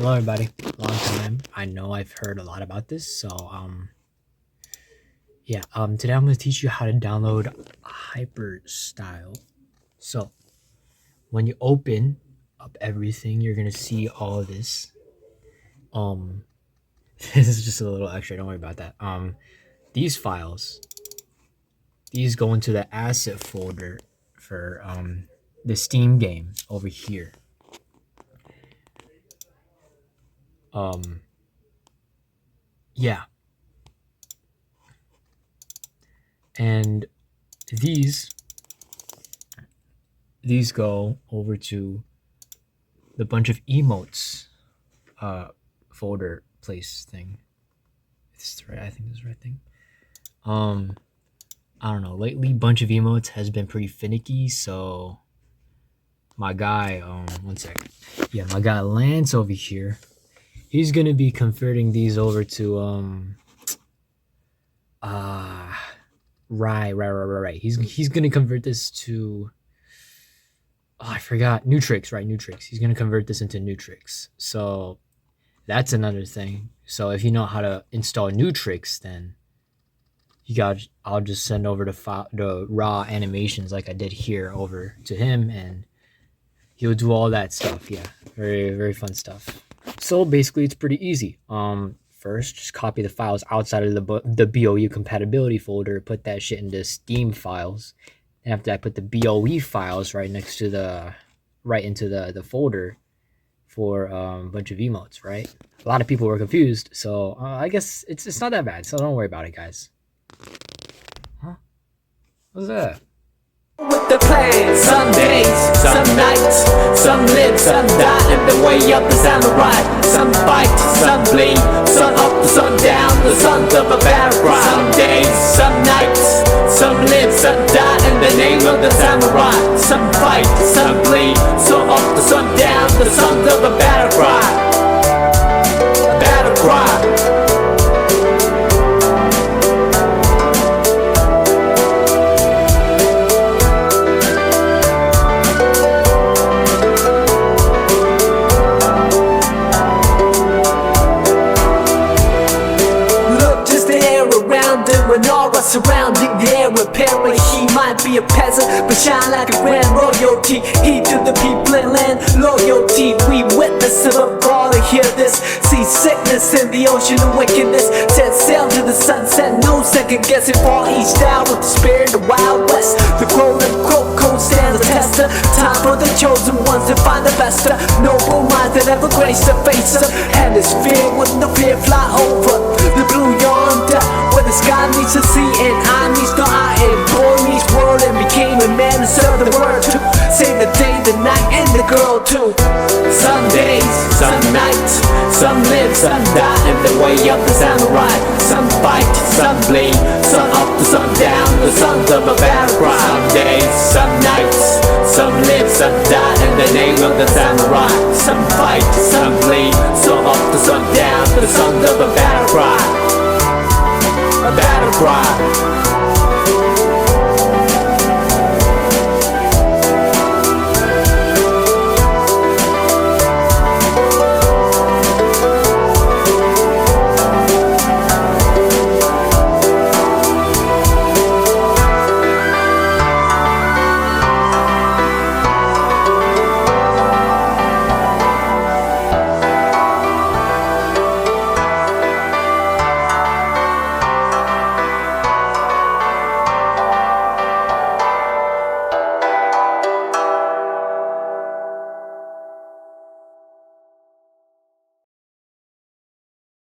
Hello everybody. Long time. I know I've heard a lot about this, so today I'm going to teach you how to download Hyperstyle. So, when you open up everything, you're going to see all of this. This is just a little extra, don't worry about that. These files, these go into the asset folder for the Steam game over here. Yeah. And these go over to the bunch of emotes folder place thing. Is this right? I think this is the right thing. I don't know. Lately, bunch of emotes has been pretty finicky, so my guy, one second. Yeah, my guy Lance over here, he's gonna be converting these over to right. He's gonna convert this to I forgot Neutrix, right? Neutrix. He's gonna convert this into Neutrix. So that's another thing. So if you know how to install Neutrix, then I'll just send over the raw animations like I did here over to him, and he'll do all that stuff. Yeah, very fun stuff. So basically, it's pretty easy. First, just copy the files outside of the BOE compatibility folder, put that shit into Steam files. And after that, put the BOE files right next to into the folder for a bunch of emotes, right? A lot of people were confused, so I guess it's not that bad, so don't worry about it, guys. Huh? What's that? With the plan, some days, some nights, some live, some die in the way of the samurai. Some fight, some bleed, sun up, sun down, the sons of a samurai. Some days, some nights, some live, some die in the name of the samurai. Some fight, some bleed, sun up, the sun down, the sons of a battle cry. A battle cry. An aura surrounding the air. Apparently he might be a peasant, but shine like a grand royalty. He to the people and land loyalty. We witness it of all to hear this. See sickness in the ocean of wickedness. Set sail to the sunset, no second guessing. For each style with the spirit of the Wild West. The quote-unquote code stands a tester. Time for the chosen ones to find the best of noble minds that ever graced the face of hemisphere with no fear fly over the blue yonder, where the sky meets the sea and I meets the eye, and boy meets world and became a man and served the word to save the day, the night, and the girl too. Some days, some nights, some live, some die in the way of the samurai. Some fight, some bleed, sun up to sun down, the sons of a battle cry. Some days, some nights, some live, some die in the name of the samurai. Some fight, some bleed, sun up to sun down, the sons of a battle cry. A battle cry.